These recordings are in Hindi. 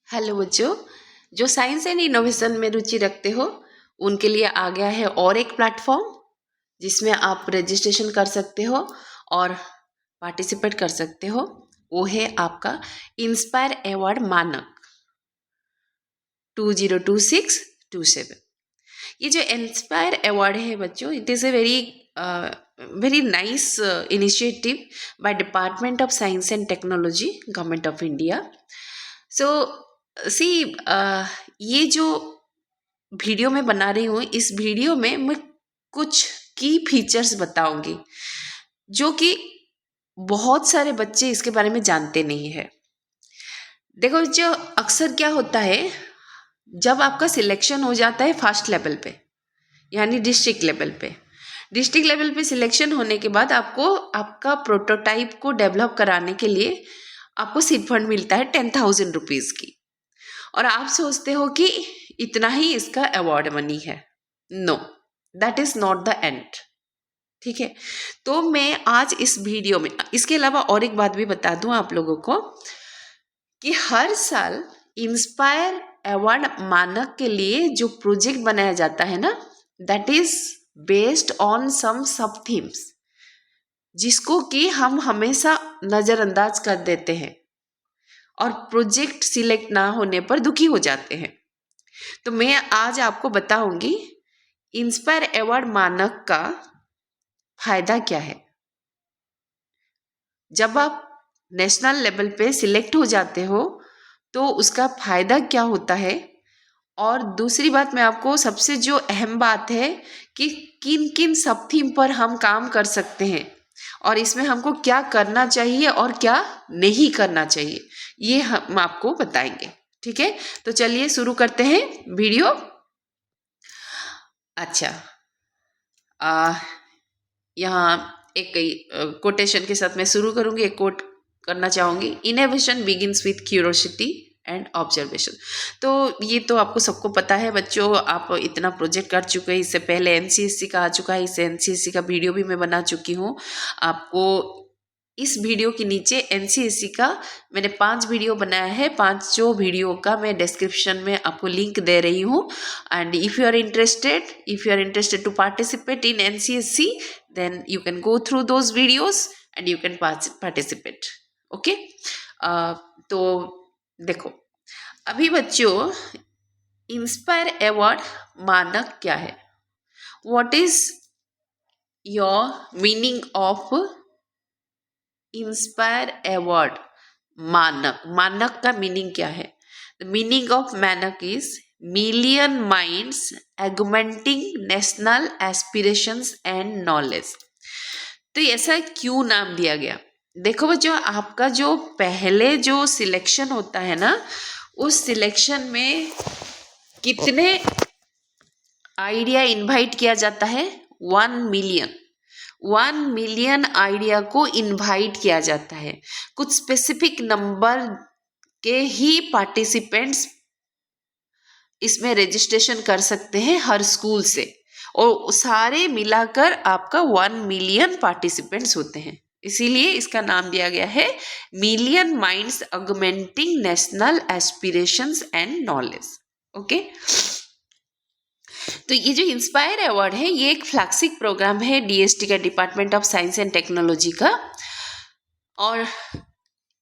हेलो बच्चों, जो साइंस एंड इनोवेशन में रुचि रखते हो उनके लिए आ गया है और एक प्लेटफॉर्म जिसमें आप रजिस्ट्रेशन कर सकते हो और पार्टिसिपेट कर सकते हो। वो है आपका इंस्पायर अवार्ड मानक 2026-27। ये जो इंस्पायर अवार्ड है बच्चों, it is a very nice initiative by department of science and technology, government of India. So see ये जो वीडियो मैं बना रही हूँ, इस वीडियो में मैं कुछ की फीचर्स बताऊंगी जो कि बहुत सारे बच्चे इसके बारे में जानते नहीं है। देखो, जो अक्सर क्या होता है, जब आपका सिलेक्शन हो जाता है फर्स्ट लेवल पे यानी डिस्ट्रिक्ट लेवल पे सिलेक्शन होने के बाद आपको आपका प्रोटोटाइप को डेवलप कराने के लिए आपको सीड फंड मिलता है 10,000 रुपीज़ की। और आप सोचते हो कि इतना ही इसका अवार्ड मनी है। No, that is not the end. ठीक है, तो मैं आज इस वीडियो में इसके अलावा और एक बात भी बता दूं आप लोगों को कि हर साल इंस्पायर अवार्ड मानक के लिए जो प्रोजेक्ट बनाया जाता है ना, that is based on some sub themes, जिसको कि हम हमेशा नज़रअंदाज कर देते हैं और प्रोजेक्ट सिलेक्ट ना होने पर दुखी हो जाते हैं। तो मैं आज आपको बताऊंगी इंस्पायर अवार्ड मानक का फायदा क्या है। जब आप नेशनल लेवल पे सिलेक्ट हो जाते हो तो उसका फायदा क्या होता है, और दूसरी बात मैं आपको सबसे जो अहम बात है कि किन किन सब थीम पर हम काम कर सकते हैं और इसमें हमको क्या करना चाहिए और क्या नहीं करना चाहिए, ये हम आपको बताएंगे। ठीक है, तो चलिए शुरू करते हैं वीडियो। अच्छा, यहाँ एक कोटेशन के साथ मैं शुरू करूँगी। एक कोट करना चाहूँगी, innovation begins with curiosity and observation. तो ये तो आपको सबको पता है बच्चों, आप इतना प्रोजेक्ट कर चुके हैं, इससे पहले एनसीएससी का आ चुका है, इस एनसीएससी का वीडियो भी मैं बना चुकी हूँ। आपको इस वीडियो के नीचे एनसीएससी का मैंने 5 वीडियो बनाया है, 5 वीडियो का मैं डिस्क्रिप्शन में आपको लिंक दे रही हूँ। And if you are interested to participate in NCSC, then you can go through those videos and you can participate. Okay, तो देखो अभी बच्चों, इंस्पायर अवार्ड मानक क्या है, what is your meaning of inspire award Manak. Manak का मीनिंग क्या है? The meaning of Manak is million minds augmenting national aspirations and knowledge. तो ऐसा क्यों नाम दिया गया? देखो बच्चों, आपका जो पहले जो सिलेक्शन होता है ना, उस सिलेक्शन में कितने आइडिया इनवाइट किया जाता है? 1 मिलियन आइडिया को इनवाइट किया जाता है। कुछ स्पेसिफिक नंबर के ही पार्टिसिपेंट्स इसमें रजिस्ट्रेशन कर सकते हैं हर स्कूल से, और सारे मिलाकर आपका 1 मिलियन पार्टिसिपेंट्स होते हैं। इसीलिए इसका नाम दिया गया है million minds augmenting national aspirations and knowledge. Okay, तो ये जो इंस्पायर अवार्ड है, ये एक फ्लैगशिप प्रोग्राम है डीएसटी का, department of science and technology का। और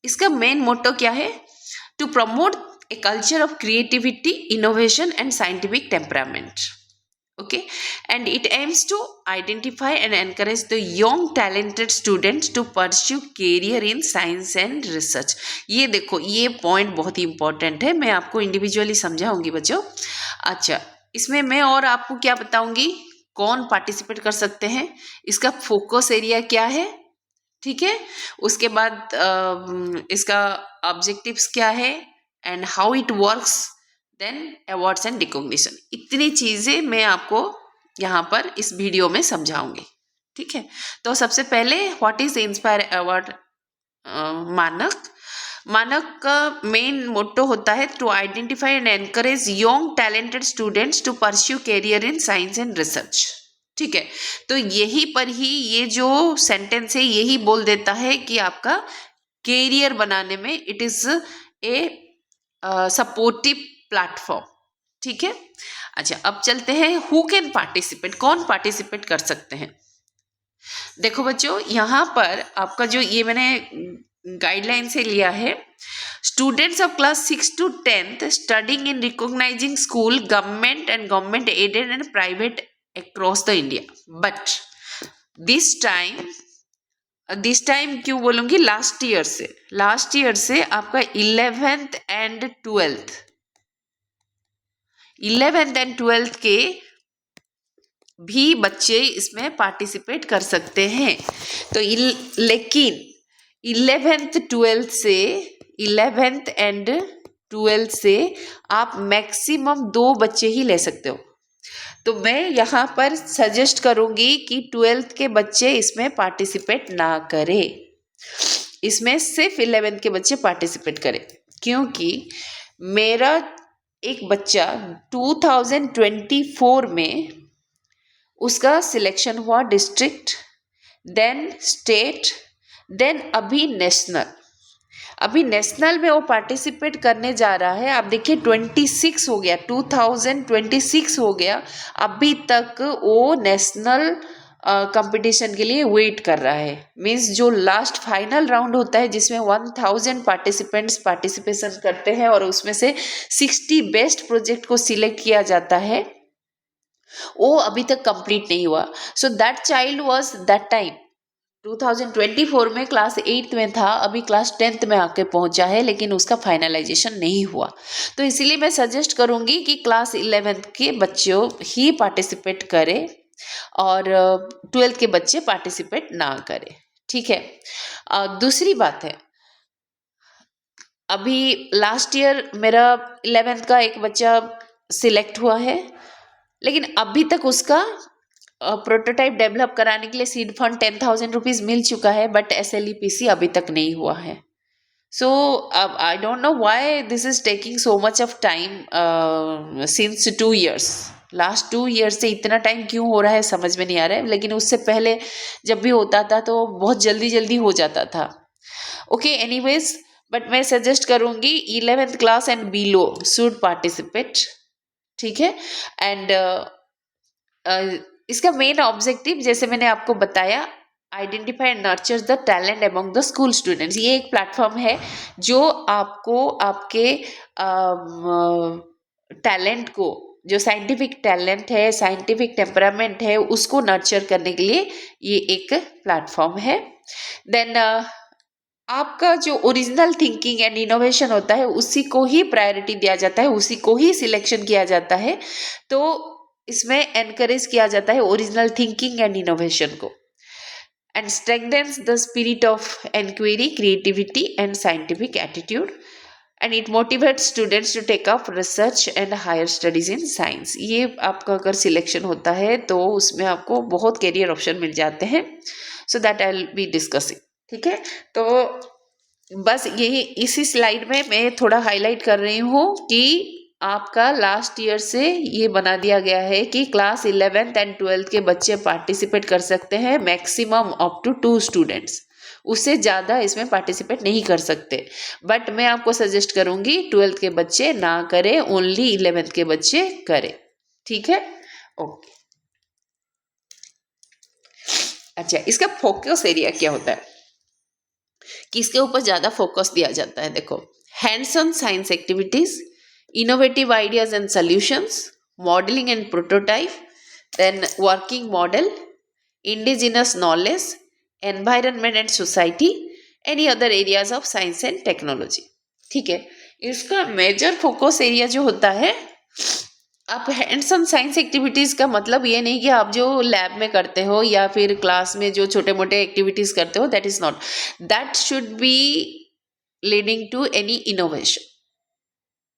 इसका मेन मोटो क्या है? To promote a culture of creativity, innovation and scientific temperament. Okay, and it aims to identify and encourage the young talented students to pursue career in science and research. ये देखो, ये पॉइंट बहुत ही इंपॉर्टेंट है, मैं आपको इंडिविजुअली समझाऊंगी बच्चों। अच्छा, इसमें मैं और आपको क्या बताऊंगी, कौन पार्टिसिपेट कर सकते हैं, इसका फोकस एरिया क्या है, ठीक है, उसके बाद इसका ऑब्जेक्टिव्स क्या है and how it works, then awards and recognition. इतनी चीज़ें मैं आपको यहाँ पर इस वीडियो में समझाऊंगी। ठीक है, तो सबसे पहले what is inspire award Manak. Manak का मेन मोटो होता है to identify and encourage young talented students to pursue career in science and research. ठीक है, तो यही पर ही ये जो सेंटेंस है यही बोल देता है कि आपका कैरियर बनाने में it is a supportive platform. ठीक है, अच्छा अब चलते हैं हु कैन पार्टिसिपेट, कौन पार्टिसिपेट कर सकते हैं। देखो बच्चों, यहाँ पर आपका जो ये मैंने गाइडलाइन से लिया है, students of class 6 to 10th studying in recognising school government and government aided and private across the India, but this time क्यों बोलूँगी, लास्ट ईयर से आपका 11th एंड 12th के भी बच्चे इसमें पार्टिसिपेट कर सकते हैं। तो लेकिन 11th एंड 12th से आप मैक्सिमम 2 बच्चे ही ले सकते हो। तो मैं यहाँ पर सजेस्ट करूँगी कि 12th के बच्चे इसमें पार्टिसिपेट ना करें, इसमें सिर्फ 11th के बच्चे पार्टिसिपेट करें, क्योंकि मेरा एक बच्चा 2024 में उसका सिलेक्शन हुआ डिस्ट्रिक्ट, देन स्टेट, देन अभी नेशनल में वो पार्टिसिपेट करने जा रहा है। अब देखिए 26 हो गया, 2026 हो गया, अभी तक वो नेशनल कंपटीशन के लिए वेट कर रहा है। मीन्स जो लास्ट फाइनल राउंड होता है जिसमें 1000 पार्टिसिपेंट्स पार्टिसिपेशन करते हैं और उसमें से 60 बेस्ट प्रोजेक्ट को सिलेक्ट किया जाता है, वो अभी तक कंप्लीट नहीं हुआ। So that child was that time 2024 में क्लास 8th में था, अभी क्लास 10th में आके पहुंचा है, लेकिन उसका फाइनलाइजेशन नहीं हुआ। तो इसीलिए मैं सजेस्ट करूंगी कि क्लास 11th के बच्चों ही पार्टिसिपेट करें और 12th के बच्चे पार्टिसिपेट ना करें। ठीक है, दूसरी बात है, अभी लास्ट ईयर मेरा 11th का एक बच्चा सिलेक्ट हुआ है, लेकिन अभी तक उसका प्रोटोटाइप डेवलप कराने के लिए सीड फंड 10,000 रुपीज़ मिल चुका है, बट SLEPC अभी तक नहीं हुआ है। So I don't know why this is taking so much of time since 2 years। Last 2 years से इतना टाइम क्यों हो रहा है समझ में नहीं आ रहा है, लेकिन उससे पहले जब भी होता था तो बहुत जल्दी जल्दी हो जाता था। ओके, एनीवेज, बट मैं सजेस्ट करूँगी 11th class and below should participate. ठीक है, एंड इसका मेन ऑब्जेक्टिव जैसे मैंने आपको बताया, identify and nurture the talent among the school students. ये एक प्लेटफॉर्म है जो आपको आपके टैलेंट को, जो साइंटिफिक टैलेंट है, साइंटिफिक टेम्परामेंट है, उसको नर्चर करने के लिए ये एक प्लेटफॉर्म है। देन आपका जो ओरिजिनल थिंकिंग एंड इनोवेशन होता है उसी को ही प्रायोरिटी दिया जाता है, उसी को ही सिलेक्शन किया जाता है। तो इसमें एनकरेज किया जाता है ओरिजिनल थिंकिंग एंड इनोवेशन को, and strengthens the spirit of enquiry, creativity and scientific attitude, and it motivates students to take up research and higher studies in science. ये आपका अगर सिलेक्शन होता है तो उसमें आपको बहुत कैरियर ऑप्शन मिल जाते हैं। So that I will be discussing. ठीक है, तो बस यही इसी स्लाइड में मैं थोड़ा हाईलाइट कर रही हूँ कि आपका लास्ट ईयर से ये बना दिया गया है कि क्लास 11th एंड 12th के बच्चे पार्टिसिपेट कर सकते हैं, मैक्सिमम अप टू 2 स्टूडेंट्स, उससे ज़्यादा इसमें पार्टिसिपेट नहीं कर सकते। बट मैं आपको सजेस्ट करूँगी 12th के बच्चे ना करें, ओनली 11th के बच्चे करें। ठीक है, ओके। अच्छा, इसका फोकस एरिया क्या होता है, किसके ऊपर ज़्यादा फोकस दिया जाता है? देखो, hands on science activities, innovative ideas and solutions, modeling and prototype, then working model, indigenous knowledge, environment and society, any other areas of science and technology। ठीक है, इसका मेजर फोकस एरिया जो होता है, आप हैंड्स ऑन साइंस एक्टिविटीज़ का मतलब ये नहीं कि आप जो लैब में करते हो या फिर क्लास में जो छोटे मोटे एक्टिविटीज़ करते हो, that is not, that should be leading to any innovation.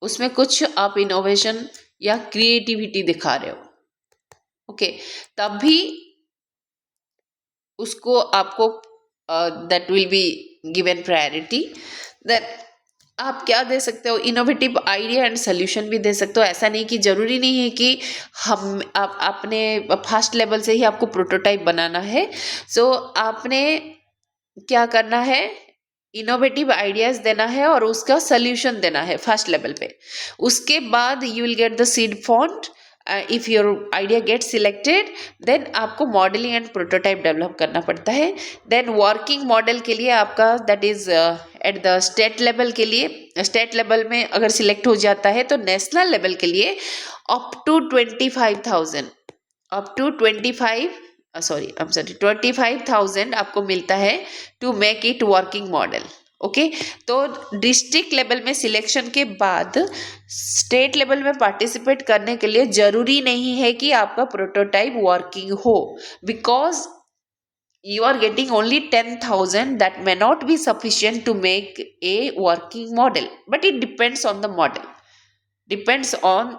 उसमें कुछ आप इनोवेशन या क्रिएटिविटी दिखा रहे हो, ओके, तभी उसको आपको that will be given priority. That आप क्या दे सकते हो, इनोवेटिव आइडिया एंड सोल्यूशन भी दे सकते हो। ऐसा नहीं कि ज़रूरी नहीं है कि हम आप अपने फर्स्ट लेवल से ही आपको प्रोटोटाइप बनाना है। सो आपने क्या करना है, इनोवेटिव आइडियाज़ देना है और उसका सल्यूशन देना है फर्स्ट लेवल पे। उसके बाद you will get the seed fund. If your idea get selected, then आपको मॉडलिंग एंड प्रोटोटाइप डेवलप करना पड़ता है। देन वर्किंग मॉडल के लिए आपका that is at the state level के लिए, स्टेट लेवल में अगर सिलेक्ट हो जाता है तो नेशनल लेवल के लिए अप टू 25,000, अप टू 25,000 आपको मिलता है to make it working model. Okay, तो डिस्ट्रिक्ट लेवल में सिलेक्शन के बाद स्टेट लेवल में पार्टिसिपेट करने के लिए ज़रूरी नहीं है कि आपका प्रोटोटाइप वर्किंग हो, because you are getting only 10,000, that may not be sufficient to make a working model, but it depends on the model, depends on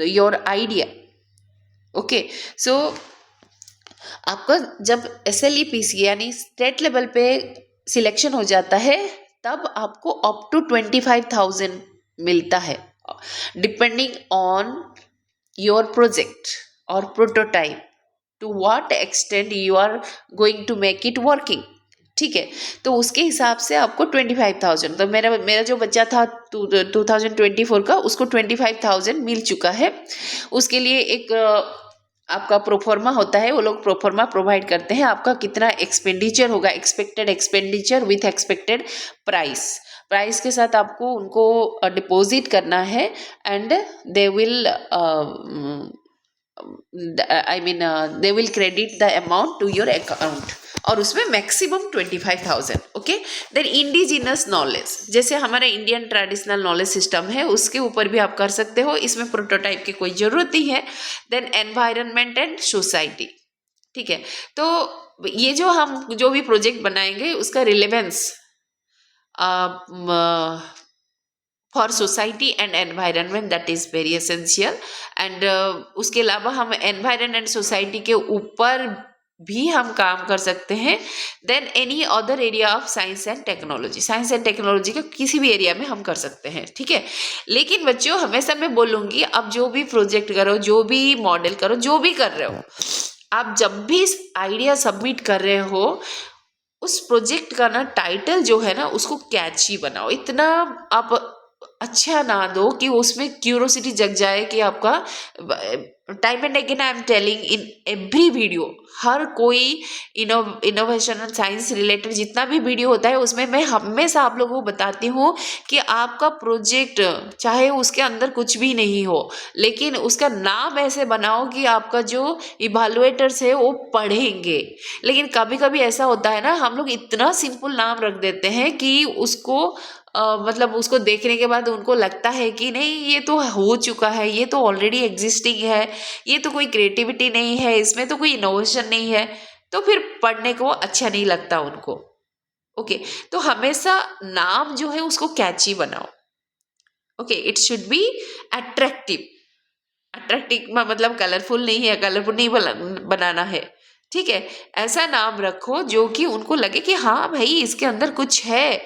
your idea. Okay, so आपका जब SLEPC यानी स्टेट लेवल पे सिलेक्शन हो जाता है तब आपको अप टू 25,000 मिलता है, डिपेंडिंग ऑन योर प्रोजेक्ट और prototype, to what extent you are going to make it working. ठीक है, तो उसके हिसाब से आपको 25,000, तो मेरा जो बच्चा था 2024 का, उसको 25,000 मिल चुका है। उसके लिए एक आपका प्रोफॉर्मा होता है, वो लोग प्रोफॉर्मा प्रोवाइड करते हैं, आपका कितना एक्सपेंडिचर होगा, expected expenditure with expected price के साथ आपको उनको डिपॉजिट करना है, and they will they will credit the amount to your account, और उसमें maximum 25,000। Okay, then indigenous knowledge, जैसे हमारा इंडियन ट्रेडिशनल नॉलेज सिस्टम है उसके ऊपर भी आप कर सकते हो, इसमें प्रोटोटाइप की कोई ज़रूरत नहीं है। Then environment and society. ठीक है, तो ये जो हम जो भी प्रोजेक्ट बनाएंगे उसका relevance for society and environment, that is very essential. And उसके अलावा हम एनवायरनमेंट एंड सोसाइटी के ऊपर भी हम काम कर सकते हैं। Then any other area of science and technology, science and technology के किसी भी एरिया में हम कर सकते हैं। ठीक है, लेकिन बच्चों हमेशा मैं बोलूँगी, अब जो भी प्रोजेक्ट करो, जो भी मॉडल करो, जो भी कर रहे हो, आप जब भी आइडिया सबमिट कर रहे हो, उस प्रोजेक्ट का ना टाइटल जो है ना उसको कैची बनाओ, इतना आप अच्छा ना दो कि उसमें क्यूरोसिटी जग जाए कि आपका time and again I am telling in every video, हर कोई इनोवेशन एंड साइंस रिलेटेड जितना भी वीडियो होता है उसमें मैं हमेशा आप लोगों को बताती हूँ कि आपका प्रोजेक्ट चाहे उसके अंदर कुछ भी नहीं हो, लेकिन उसका नाम ऐसे बनाओ कि आपका जो इवैल्यूएटर्स है वो पढ़ेंगे। लेकिन कभी कभी ऐसा होता है ना, हम लोग इतना सिंपल नाम रख देते हैं कि उसको मतलब उसको देखने के बाद उनको लगता है कि नहीं ये तो हो चुका है, ये तो ऑलरेडी एग्जिस्टिंग है, ये तो कोई क्रिएटिविटी नहीं है, इसमें तो कोई इनोवेशन नहीं है, तो फिर पढ़ने को अच्छा नहीं लगता उनको। ओके, तो हमेशा नाम जो है उसको कैची बनाओ। Okay, it should be attractive, attractive मतलब कलरफुल नहीं है, कलरफुल नहीं बनाना है। ठीक है, ऐसा नाम रखो जो कि उनको लगे कि हाँ भाई इसके अंदर कुछ है,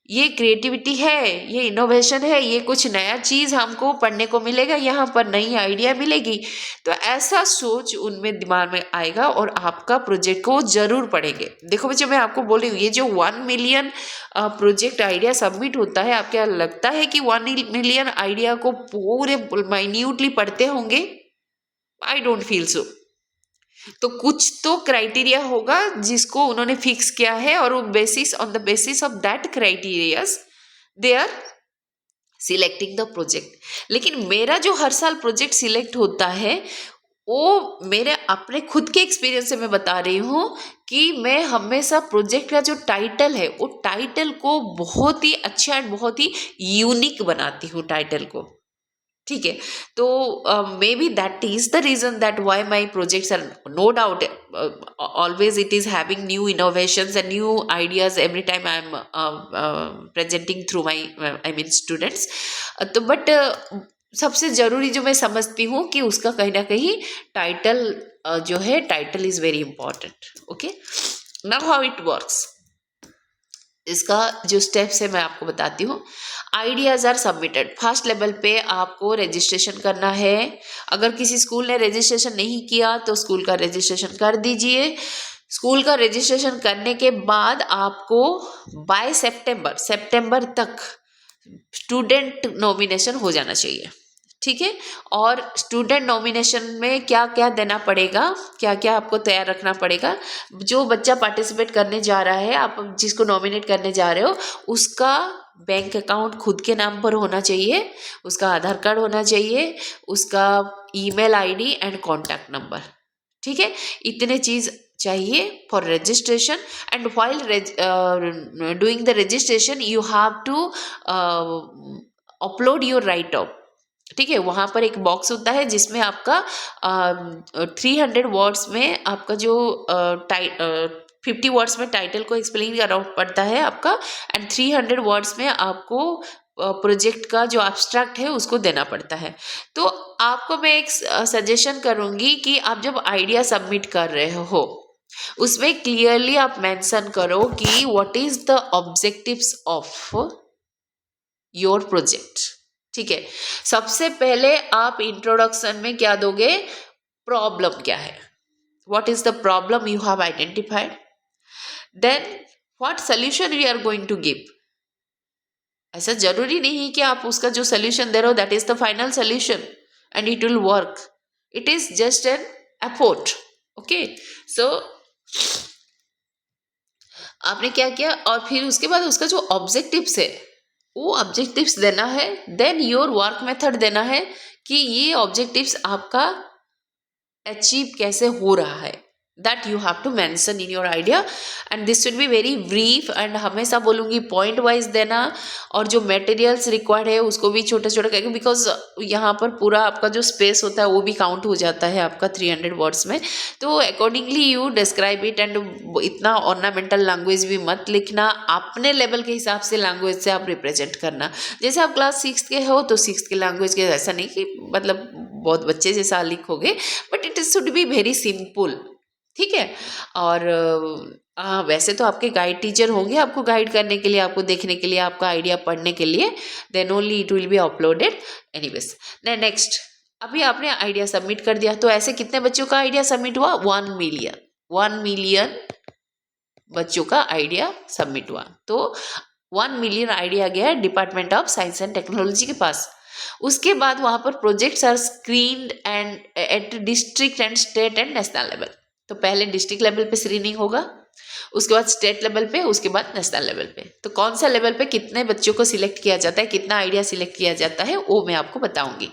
ये क्रिएटिविटी है, ये इनोवेशन है, ये कुछ नया चीज़ हमको पढ़ने को मिलेगा, यहाँ पर नई आइडिया मिलेगी। तो ऐसा सोच उनमें दिमाग में आएगा और आपका प्रोजेक्ट को ज़रूर पढ़ेंगे। देखो बच्चों, मैं आपको बोल रही हूँ, ये जो 1 मिलियन प्रोजेक्ट आइडिया सबमिट होता है, आप क्या लगता है कि 1 मिलियन आइडिया को पूरे माइन्यूटली पढ़ते होंगे? I don't feel so. तो कुछ तो क्राइटेरिया होगा जिसको उन्होंने फिक्स किया है, और वो basis on the basis of that criterias they are selecting the project. लेकिन मेरा जो हर साल प्रोजेक्ट सिलेक्ट होता है वो मेरे अपने खुद के एक्सपीरियंस से मैं बता रही हूँ कि मैं हमेशा प्रोजेक्ट का जो टाइटल है वो टाइटल को बहुत ही अच्छा एंड बहुत ही यूनिक बनाती हूँ टाइटल को। ठीक है, तो may be that is the reason that why my projects are no doubt always it is having new innovations and new ideas every time I am presenting through my I mean students. तो बट सबसे ज़रूरी जो मैं समझती हूँ कि उसका कहीं ना कहीं टाइटल जो है, title is very important. Okay, now how it works, इसका जो स्टेप्स है मैं आपको बताती हूँ। Ideas are submitted, first level पे आपको रजिस्ट्रेशन करना है। अगर किसी स्कूल ने रजिस्ट्रेशन नहीं किया तो स्कूल का रजिस्ट्रेशन कर दीजिए। स्कूल का रजिस्ट्रेशन करने के बाद आपको बाय सितंबर तक स्टूडेंट नॉमिनेशन हो जाना चाहिए, ठीक है। और स्टूडेंट नॉमिनेशन में क्या क्या देना पड़ेगा, क्या क्या आपको तैयार रखना पड़ेगा, जो बच्चा पार्टिसिपेट करने जा रहा है, आप जिसको नॉमिनेट करने जा रहे हो, उसका बैंक अकाउंट खुद के नाम पर होना चाहिए, उसका आधार कार्ड होना चाहिए, उसका email ID and contact number, ठीक है। इतने चीज़ चाहिए for registration. And while doing the registration you have to upload your write off, ठीक है। वहाँ पर एक बॉक्स होता है जिसमें आपका 300 वर्ड्स में आपका जो 50 वर्ड्स में टाइटल को एक्सप्लेन करना पड़ता है आपका, एंड 300 वर्ड्स में आपको प्रोजेक्ट का जो एब्स्ट्रैक्ट है उसको देना पड़ता है। तो आपको मैं एक सजेशन करूँगी कि आप जब आइडिया सबमिट कर रहे हो उसमें क्लियरली आप मेंशन करो कि what is the objectives of your project, ठीक है। सबसे पहले आप इंट्रोडक्शन में क्या दोगे, प्रॉब्लम क्या है, what is the problem you have identified, then what solution we are going to give. ऐसा जरूरी नहीं कि आप उसका जो सोल्यूशन दे रहे हो that is the final solution and it will work, it is just an effort, okay. So आपने क्या किया, और फिर उसके बाद उसका जो ऑब्जेक्टिव्स है वो ऑब्जेक्टिव्स देना है, देन योर वर्क मेथड देना है कि ये ऑब्जेक्टिव्स आपका अचीव कैसे हो रहा है, that you have to mention in your idea. And this should be very brief, and हमेशा बोलूँगी पॉइंट वाइज देना, और जो मटेरियल्स रिक्वायर्ड है उसको भी छोटा छोटा करके, बिकॉज यहाँ पर पूरा आपका जो स्पेस होता है वो भी काउंट हो जाता है आपका 300 वर्ड्स में। तो accordingly you describe it, and इतना ऑर्नामेंटल लैंग्वेज भी मत लिखना, अपने लेवल के हिसाब से लैंग्वेज से आप रिप्रेजेंट करना। जैसे आप क्लास 6 के हो तो 6 के लैंग्वेज के, ऐसा नहीं कि मतलब बहुत बच्चे जैसा लिखोगे, but it should be very simple, ठीक है। और वैसे तो आपके गाइड टीचर होंगे आपको गाइड करने के लिए, आपको देखने के लिए, आपका आइडिया पढ़ने के लिए, then only it will be uploaded. Anyways next, अभी आपने आइडिया सबमिट कर दिया, तो ऐसे कितने बच्चों का आइडिया सबमिट हुआ, 1 मिलियन बच्चों का आइडिया सबमिट हुआ। तो 1 मिलियन आइडिया गया department of science and technology के पास। उसके बाद वहाँ पर projects are screened and at district and state and national level. तो पहले डिस्ट्रिक्ट लेवल पे स्क्रीनिंग होगा, उसके बाद स्टेट लेवल पे, उसके बाद नेशनल लेवल पे। तो कौन सा लेवल पे कितने बच्चों को सिलेक्ट किया जाता है, कितना आइडिया सिलेक्ट किया जाता है, वो मैं आपको बताऊंगी।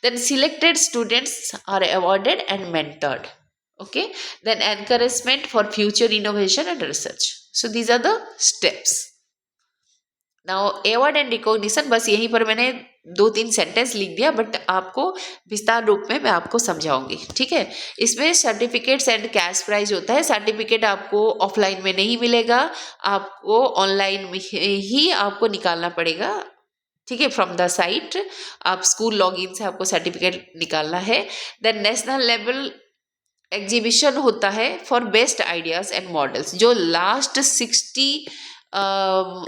Then selected students are awarded and mentored, okay, then encouragement for future innovation and research. So these are the steps. Now award and recognition, बस यहीं पर मैंने 2-3 सेंटेंस लिख दिया, बट आपको विस्तार रूप में मैं आपको समझाऊंगी, ठीक है। इसमें सर्टिफिकेट्स एंड कैश प्राइज होता है। सर्टिफिकेट आपको ऑफलाइन में नहीं मिलेगा, आपको ऑनलाइन में ही आपको निकालना पड़ेगा, ठीक है, फ्रॉम द साइट। आप स्कूल लॉगिन से आपको सर्टिफिकेट निकालना है। देन नेशनल लेवल एग्जीबिशन होता है for best ideas and models. जो last 60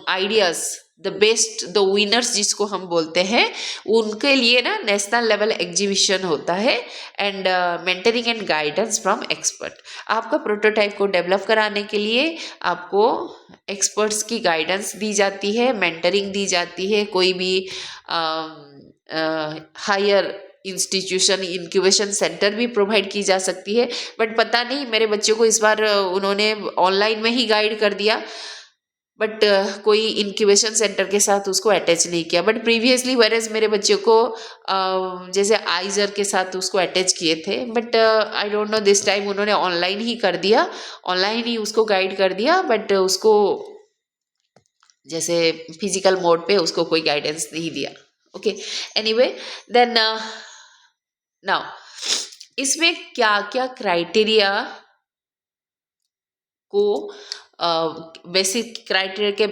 ideas, the best, the winners जिसको हम बोलते हैं, उनके लिए ना नेशनल लेवल एग्जीबिशन होता है। And mentoring and guidance from expert. आपका प्रोटोटाइप को डेवलप कराने के लिए आपको एक्सपर्ट्स की गाइडेंस दी जाती है, मेंटरिंग दी जाती है। कोई भी हायर इंस्टीट्यूशन, इंक्यूबेशन सेंटर भी प्रोवाइड की जा सकती है। बट पता नहीं, मेरे बच्चों को इस बार उन्होंने ऑनलाइन में ही गाइड कर दिया, बट कोई इंक्यूबेशन सेंटर के साथ उसको अटैच नहीं किया। बट प्रीवियसली वेरेज मेरे बच्चों को जैसे आइजर के साथ उसको अटैच किए थे, but I don't no this time उन्होंने ऑनलाइन ही कर दिया, ऑनलाइन ही उसको गाइड कर दिया, बट उसको जैसे फिजिकल मोड पे उसको कोई गाइडेंस नहीं दिया, ओके। एनीवे, देन नाउ इसमें क्या क्या क्राइटेरिया को बेसिक क्राइटेरिया के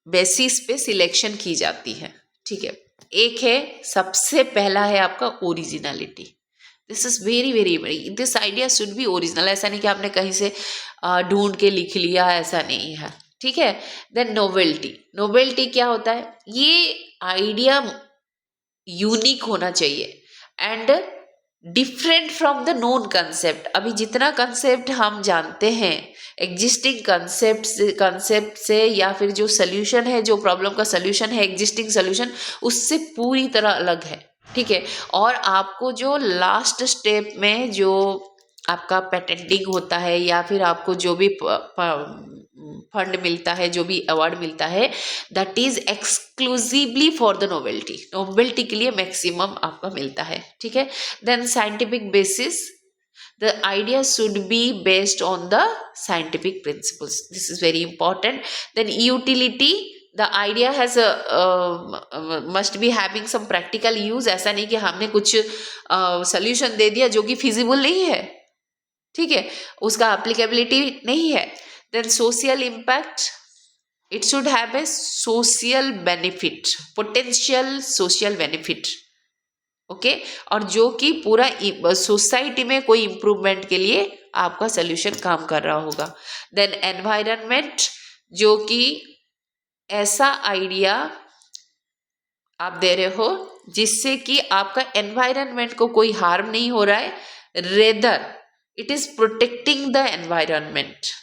बेसिस पे सिलेक्शन की जाती है, ठीक है। एक है, सबसे पहला है आपका originality. This is very very very, this idea should be original. ऐसा नहीं कि आपने कहीं से ढूंढ के लिख लिया, ऐसा नहीं है, ठीक है। Then novelty. नोवेल्टी क्या होता है, ये आइडिया यूनिक होना चाहिए and different from the known concept. अभी जितना कंसेप्ट हम जानते हैं एग्जिस्टिंग कंसेप्ट से या फिर जो सोल्यूशन है, जो प्रॉब्लम का सोल्यूशन है एग्जिस्टिंग सोल्यूशन, उससे पूरी तरह अलग है। ठीक है, और आपको जो लास्ट स्टेप में जो आपका पेटेंटिंग होता है या फिर आपको जो भी फंड मिलता है, जो भी अवार्ड मिलता है, that is exclusively for the novelty. Novelty के लिए मैक्सिमम आपका मिलता है। ठीक है, then scientific basis, the idea should be based on the scientific principles, this is very important. Then utility, the idea has a must be having some practical use। ऐसा नहीं कि हमने कुछ solution दे दिया जो कि feasible नहीं है, ठीक है, उसका applicability नहीं है। then social impact, it should have a social benefit, potential social benefit। Okay और जो कि पूरा सोसाइटी में कोई इम्प्रूवमेंट के लिए आपका सोल्यूशन काम कर रहा होगा। देन एनवायरनमेंट, जो कि ऐसा आइडिया आप दे रहे हो जिससे कि आपका एनवायरनमेंट को कोई हार्म नहीं हो रहा है, rather it is protecting the environment.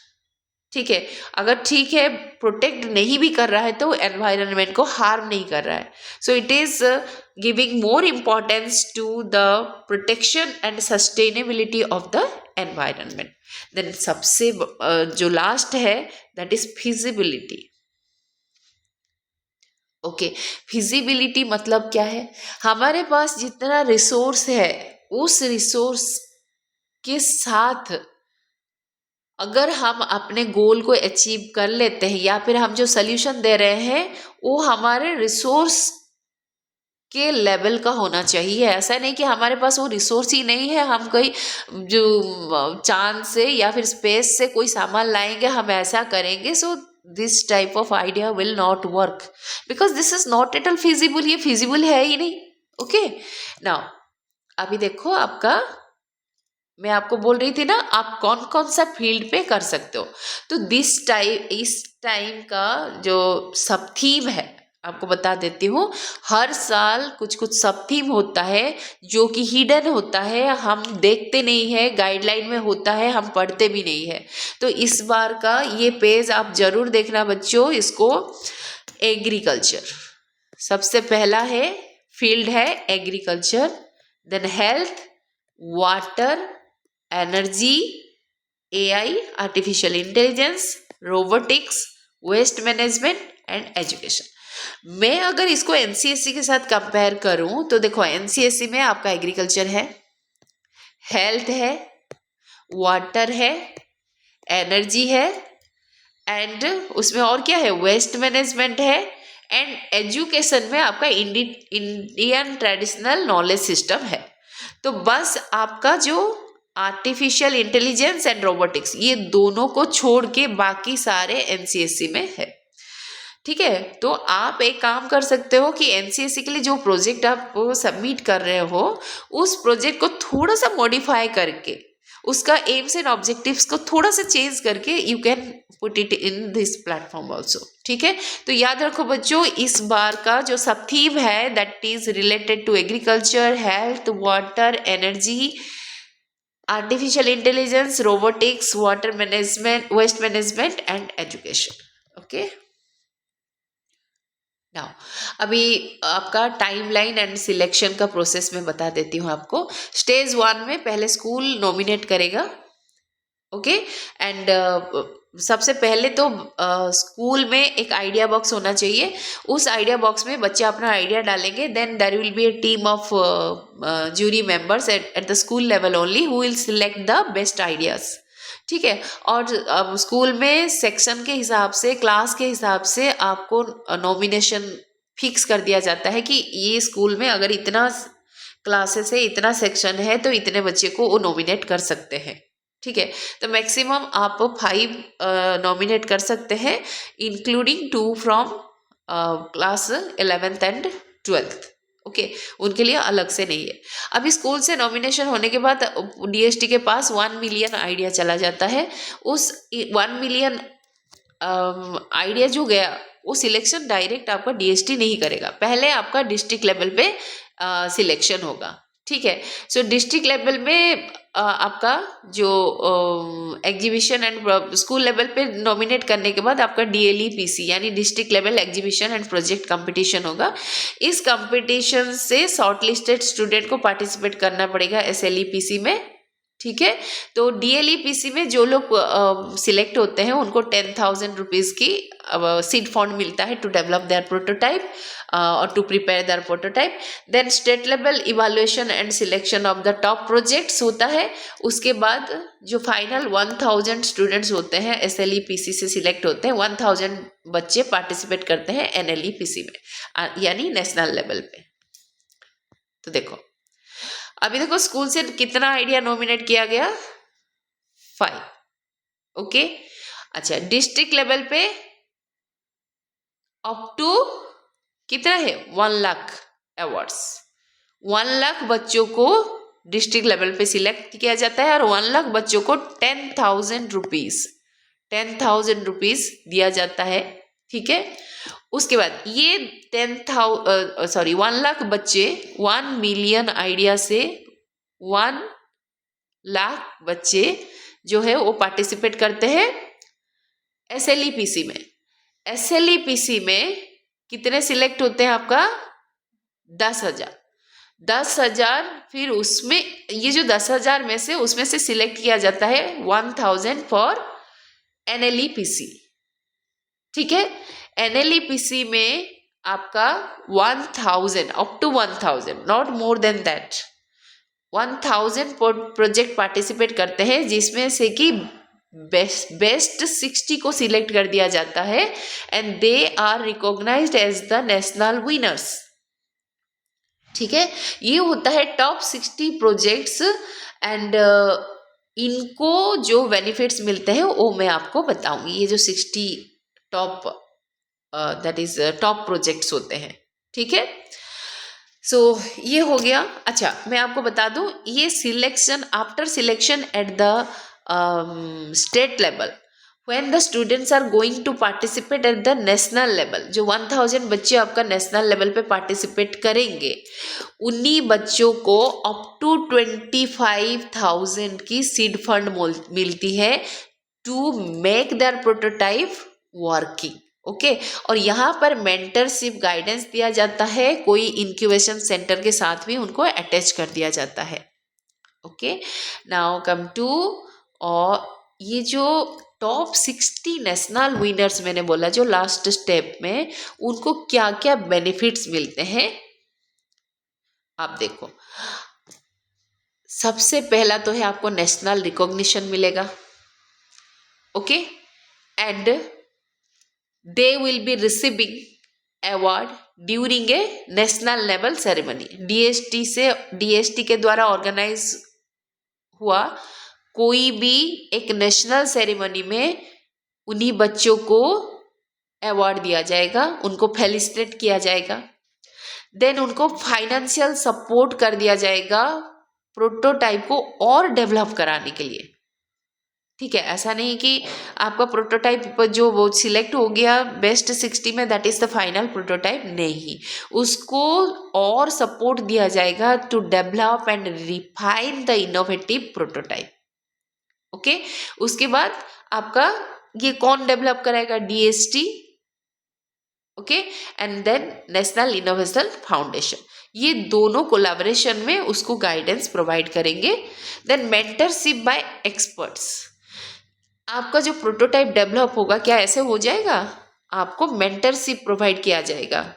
ठीक है, अगर ठीक है प्रोटेक्ट नहीं भी कर रहा है तो एनवायरनमेंट को हार्म नहीं कर रहा है। So it is giving more importance to the protection and sustainability of the environment. Then सबसे जो लास्ट है that is feasibility. Okay, feasibility मतलब क्या है? हमारे पास जितना रिसोर्स है उस रिसोर्स के साथ अगर हम अपने गोल को अचीव कर लेते हैं या फिर हम जो सोल्यूशन दे रहे हैं वो हमारे रिसोर्स के लेवल का होना चाहिए। ऐसा नहीं कि हमारे पास वो रिसोर्स ही नहीं है, हम कोई जो चांद से या फिर स्पेस से कोई सामान लाएंगे, हम ऐसा करेंगे। So this type of idea will not work because this is not at all feasible, ये फिजिबल है ही नहीं। ओके नाउ अभी देखो आपका, मैं आपको बोल रही थी ना आप कौन कौन सा फील्ड पे कर सकते हो। तो इस टाइम का जो सब थीम है आपको बता देती हूँ। हर साल कुछ कुछ सब थीम होता है जो कि हिडन होता है, हम देखते नहीं है, गाइडलाइन में होता है, हम पढ़ते भी नहीं है। तो इस बार का ये पेज आप जरूर देखना बच्चों। इसको एग्रीकल्चर सबसे पहला है, फील्ड है agriculture, then health, water, energy, AI artificial intelligence, robotics, waste management and education. मैं अगर इसको एनसीएससी के साथ कंपेयर करूं तो देखो एनसीएससी में आपका एग्रीकल्चर है, हेल्थ है, वाटर है, एनर्जी है एंड उसमें और क्या है, वेस्ट मैनेजमेंट है एंड एजुकेशन में आपका इंडियन ट्रेडिशनल नॉलेज सिस्टम है। तो बस आपका जो आर्टिफिशियल इंटेलिजेंस एंड रोबोटिक्स ये दोनों को छोड़ के बाकी सारे एनसीएससी में है। ठीक है, तो आप एक काम कर सकते हो कि एनसीएससी के लिए जो प्रोजेक्ट आप सबमिट कर रहे हो उस प्रोजेक्ट को थोड़ा सा मॉडिफाई करके उसका एम्स एंड ऑब्जेक्टिव्स को थोड़ा सा चेंज करके you can put it in this platform also. ठीक है, तो याद रखो बच्चों इस बार का जो सब थीम है that is related to agriculture, health, water, energy, artificial intelligence, robotics, water management, waste management and education. Okay now अभी आपका टाइमलाइन एंड सिलेक्शन का प्रोसेस मैं बता देती हूँ आपको। स्टेज 1 में पहले स्कूल नॉमिनेट करेगा। ओके एंड सबसे पहले तो स्कूल में एक आइडिया बॉक्स होना चाहिए। उस आइडिया बॉक्स में बच्चे अपना आइडिया डालेंगे। Then there will be a team of jury members at the school level only who will select the best ideas. ठीक है, और स्कूल में सेक्शन के हिसाब से, क्लास के हिसाब से आपको नॉमिनेशन फिक्स कर दिया जाता है कि ये स्कूल में अगर इतना क्लासेस है, इतना सेक्शन है तो इतने बच्चे को वो नॉमिनेट कर सकते हैं। ठीक है, तो मैक्सिमम आप 5 नॉमिनेट कर सकते हैं including 2 from class 11th and 12th। Okay, उनके लिए अलग से नहीं है। अभी स्कूल से नॉमिनेशन होने के बाद डीएसटी के पास 1 मिलियन आइडिया चला जाता है। उस 1 मिलियन आइडिया जो गया वो सिलेक्शन डायरेक्ट आपका डीएसटी नहीं करेगा, पहले आपका डिस्ट्रिक्ट लेवल पे सिलेक्शन होगा। ठीक है। सो डिस्ट्रिक्ट लेवल में आपका जो एग्जीबिशन एंड स्कूल लेवल पे नॉमिनेट करने के बाद आपका DLEPC यानी district level exhibition and project competition होगा। इस कंपटीशन से शॉर्ट लिस्टेड स्टूडेंट को पार्टिसिपेट करना पड़ेगा SLEPC में। ठीक है, तो DLEPC में जो लोग सिलेक्ट होते हैं उनको 10,000 रुपीज़ की सीड फंड मिलता है टू डेवलप देयर प्रोटोटाइप और to prepare their prototype. Then state level evaluation and selection of the top projects होता है। उसके बाद जो फाइनल 1,000 स्टूडेंट्स होते हैं SLEPC से सिलेक्ट होते हैं, 1,000 बच्चे पार्टिसिपेट करते हैं NLEPC में यानी नेशनल लेवल पे। तो देखो अभी देखो स्कूल से कितना आइडिया नॉमिनेट किया गया, 5। ओके, अच्छा डिस्ट्रिक्ट लेवल पे अप टू कितना है 1 लाख अवार्ड्स। 1 लाख बच्चों को डिस्ट्रिक्ट लेवल पे सिलेक्ट किया जाता है और 1 लाख बच्चों को 10,000 रुपीज दिया जाता है। ठीक है, उसके बाद ये 1 लाख बच्चे 1 मिलियन आइडिया से 1 लाख बच्चे जो है वो पार्टिसिपेट करते हैं SLEPC में। SLEPC में कितने सिलेक्ट होते हैं आपका 10,000। फिर उसमें ये जो 10,000 में से उसमें से सिलेक्ट किया जाता है 1,000 फॉर NLEPC। ठीक है, NLEPC में आपका 1,000 up to 1,000 not more than that 1,000 project participate करते हैं, जिसमें से कि बेस्ट 60 को सिलेक्ट कर दिया जाता है and they are recognized as the national winners. ठीक है, ये होता है टॉप 60 प्रोजेक्ट्स एंड इनको जो बेनिफिट्स मिलते हैं वो मैं आपको बताऊंगी। ये जो 60 top that is top projects होते हैं। ठीक है, सो ये हो गया। अच्छा मैं आपको बता दूं, ये selection after selection at the state level when the students are going to participate at the national level, जो 1,000 बच्चे आपका नेशनल लेवल पे पार्टिसिपेट करेंगे उन्हीं बच्चों को अप टू 25,000 की सीड फंड मिलती है to make their prototype working. Okay, और यहाँ पर मेंटरशिप गाइडेंस दिया जाता है, कोई इंक्यूबेशन सेंटर के साथ भी उनको अटैच कर दिया जाता है। ओके, नाउ कम टू और ये जो टॉप 60 नेशनल विनर्स मैंने बोला जो लास्ट स्टेप में, उनको क्या क्या बेनिफिट्स मिलते हैं आप देखो। सबसे पहला तो है आपको नेशनल रिकॉग्निशन मिलेगा। Okay, and they will be receiving award during a national level ceremony। DST के द्वारा ऑर्गेनाइज हुआ कोई भी एक नेशनल सेरेमनी में उन्हीं बच्चों को अवार्ड दिया जाएगा, उनको फेलिसिटेट किया जाएगा। देन उनको फाइनेंशियल सपोर्ट कर दिया जाएगा प्रोटोटाइप को और डेवलप कराने के लिए। ठीक है, ऐसा नहीं कि आपका प्रोटोटाइप जो वो सिलेक्ट हो गया बेस्ट 60 में that is the final prototype, नहीं, उसको और सपोर्ट दिया जाएगा to develop and refine the innovative prototype. Okay, उसके बाद आपका ये कौन डेवलप कराएगा, DST। Okay, and then national innovation foundation, ये दोनों कोलैबोरेशन में उसको गाइडेंस प्रोवाइड करेंगे। देन मेंटरशिप बाय एक्सपर्ट्स, आपका जो प्रोटोटाइप डेवलप होगा क्या ऐसे हो जाएगा, आपको मेंटरशिप प्रोवाइड किया जाएगा।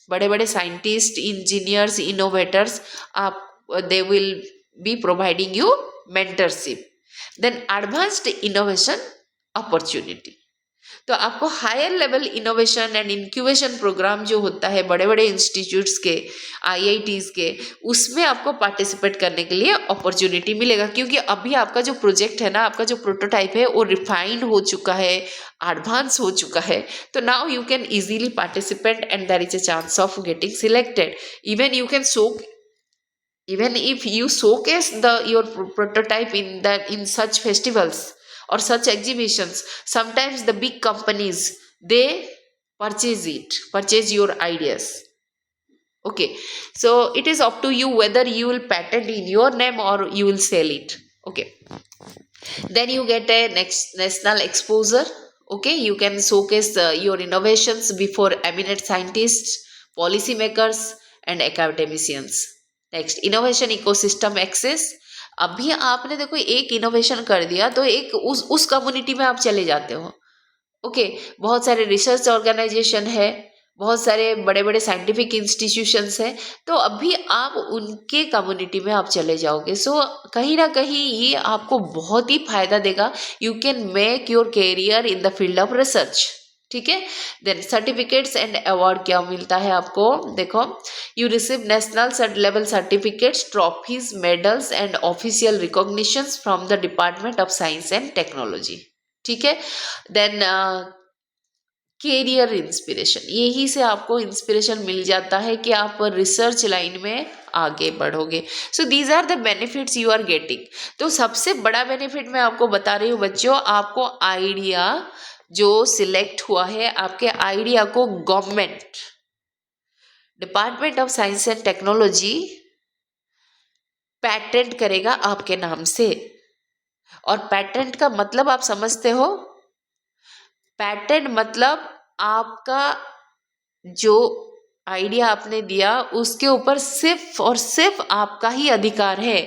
बड़े बड़े साइंटिस्ट, इंजीनियर्स, इनोवेटर्स, आप they will be providing you mentorship. Then advanced innovation opportunity, तो आपको higher level innovation and incubation programme जो होता है बड़े बड़े इंस्टीट्यूट्स के, IITs के, उसमें आपको पार्टिसिपेट करने के लिए अपॉर्चुनिटी मिलेगा। क्योंकि अभी आपका जो प्रोजेक्ट है ना, आपका जो प्रोटोटाइप है वो रिफाइंड हो चुका है, एडवांस हो चुका है, तो now you can easily participate and there is a chance of getting selected. Even you can show, even if you showcase your prototype in such festivals or such exhibitions, sometimes the big companies they purchase your ideas. Okay, so it is up to you whether you will patent in your name or you will sell it. Okay, then you get a next national exposure. Okay, you can showcase your innovations before eminent scientists, policymakers and academicians. Next innovation ecosystem access. अभी आपने देखो एक इनोवेशन कर दिया तो एक उस कम्युनिटी में आप चले जाते हो. ओके, बहुत सारे रिसर्च ऑर्गेनाइजेशन है, बहुत सारे बड़े बड़े साइंटिफिक इंस्टीट्यूशंस हैं, तो अभी आप उनके कम्युनिटी में आप चले जाओगे. सो कहीं ना कहीं ये आपको बहुत ही फायदा देगा. You can make your career in the field of research. ठीक है. देन सर्टिफिकेट्स एंड अवार्ड क्या मिलता है आपको, देखो, you receive national level certificates, trophies, medals and official recognitions from the department of science and technology. ठीक है. देन कैरियर इंस्पिरेशन, यही से आपको इंस्पिरेशन मिल जाता है कि आप रिसर्च लाइन में आगे बढ़ोगे. So these are the benefits you are getting. तो सबसे बड़ा बेनिफिट मैं आपको बता रही हूँ बच्चों, आपको आइडिया जो सिलेक्ट हुआ है, आपके आइडिया को government, department of science and technology patent करेगा आपके नाम से. और पैटेंट का मतलब आप समझते हो, पैटेंट मतलब आपका जो आइडिया आपने दिया उसके ऊपर सिर्फ और सिर्फ आपका ही अधिकार है.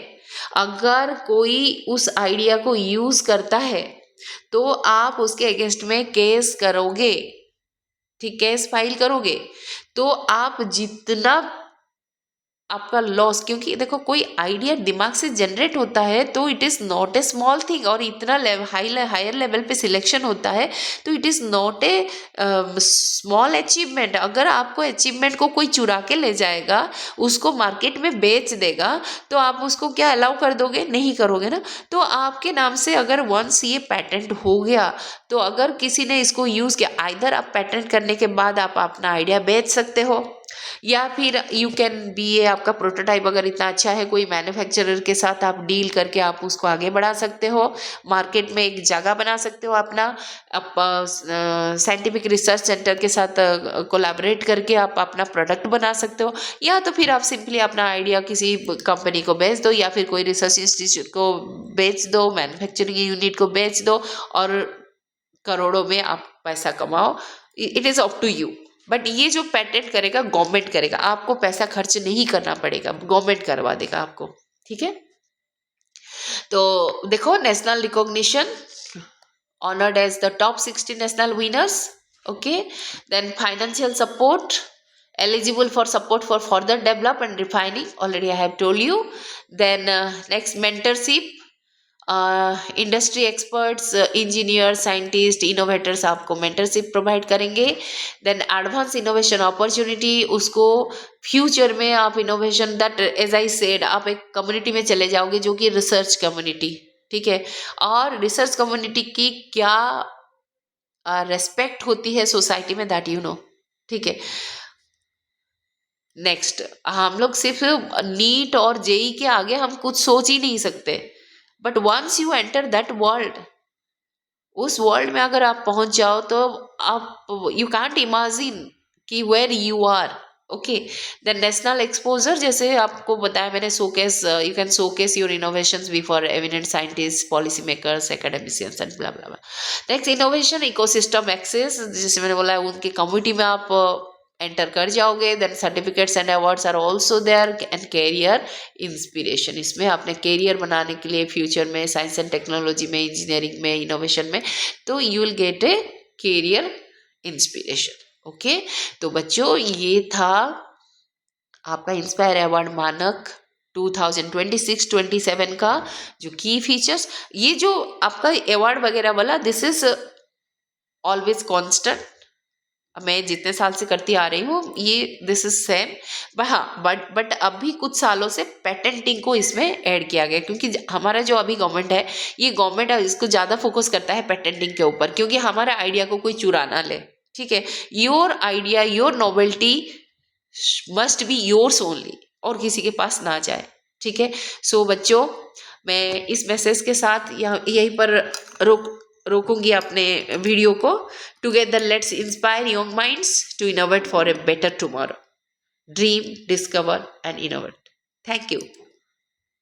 अगर कोई उस आइडिया को यूज करता है तो आप उसके अगेंस्ट में केस करोगे. ठीक, केस फाइल करोगे तो आप जितना आपका लॉस, क्योंकि देखो कोई आइडिया दिमाग से जनरेट होता है तो it is not a small thing, और इतना हायर लेवल पे सिलेक्शन होता है तो it is not a small achievement. अगर आपको अचीवमेंट को कोई चुरा के ले जाएगा, उसको मार्केट में बेच देगा, तो आप उसको क्या अलाउ कर दोगे, नहीं करोगे ना. तो आपके नाम से अगर वंस ये पैटेंट हो गया, तो अगर किसी ने इसको यूज़ किया, आइदर आप पैटेंट करने के बाद आप अपना आइडिया बेच सकते हो, या फिर यू कैन बी ए, आपका प्रोटोटाइप अगर इतना अच्छा है, कोई मैन्युफैक्चरर के साथ आप डील करके आप उसको आगे बढ़ा सकते हो, मार्केट में एक जगह बना सकते हो अपना. आप साइंटिफिक रिसर्च सेंटर के साथ कोलैबोरेट करके आप अपना प्रोडक्ट बना सकते हो, या तो फिर आप सिंपली अपना आइडिया किसी कंपनी को बेच दो, या फिर कोई रिसर्च इंस्टीट्यूट को बेच दो, मैन्युफैक्चरिंग यूनिट को बेच दो, और करोड़ों में आप पैसा कमाओ. It is up to you. But ये जो पेटेंट करेगा गवर्नमेंट करेगा, आपको पैसा खर्च नहीं करना पड़ेगा, गवर्नमेंट करवा देगा आपको. ठीक है. तो देखो, national recognition, honored as the top 60 national winners. Okay, then financial support, eligible for support for further develop and refining, already I have told you. Then next, mentorship, industry experts, engineer, scientist, innovators आपको मेंटरशिप प्रोवाइड करेंगे. देन एडवांस इनोवेशन अपॉर्चुनिटी, उसको फ्यूचर में आप innovation, that as I said, आप एक कम्युनिटी में चले जाओगे जो कि रिसर्च कम्युनिटी. ठीक है. और रिसर्च कम्युनिटी की क्या रेस्पेक्ट होती है सोसाइटी में, दैट यू नो. ठीक है. नेक्स्ट, हम लोग सिर्फ नीट और जेई के आगे हम कुछ सोच ही नहीं सकते. But once you enter that world, उस वर्ल्ड में अगर आप पहुंच जाओ तो आप, यू कांट इमेजिन कि where you are. Okay. The national exposure, जैसे आपको बताया मैंने, showcase, you can showcase your innovations before eminent scientist, policy makers, academicians and blah blah blah. Next, innovation ecosystem access, जैसे मैंने बोला उनकी कम्युनिटी में आप एंटर कर जाओगे. Then certificates and awards are also there, and career inspiration, इसमें आपने कैरियर बनाने के लिए फ्यूचर में साइंस एंड टेक्नोलॉजी में, इंजीनियरिंग में, इनोवेशन में, तो you will get a career inspiration. Okay. तो बच्चों, ये था आपका इंस्पायर अवार्ड मानक 2026-27 का जो की फीचर्स. ये जो आपका अवार्ड वगैरह वाला, दिस इज ऑलवेज कॉन्स्टेंट, मैं जितने साल से करती आ रही हूँ ये, दिस इज सेम. हाँ, बट अभी कुछ सालों से पेटेंटिंग को इसमें ऐड किया गया, क्योंकि हमारा जो अभी गवर्नमेंट है, ये गवर्नमेंट इसको ज़्यादा फोकस करता है पेटेंटिंग के ऊपर, क्योंकि हमारा आइडिया को कोई चुरा ना ले. ठीक है. Your idea, your novelty must be yours only, और किसी के पास ना जाए. ठीक है. सो बच्चों, मैं इस मैसेज के साथ यहीं पर रोकूंगी अपने वीडियो को. Together let's inspire young minds to innovate for a better tomorrow. dream, discover, and innovate. Thank you.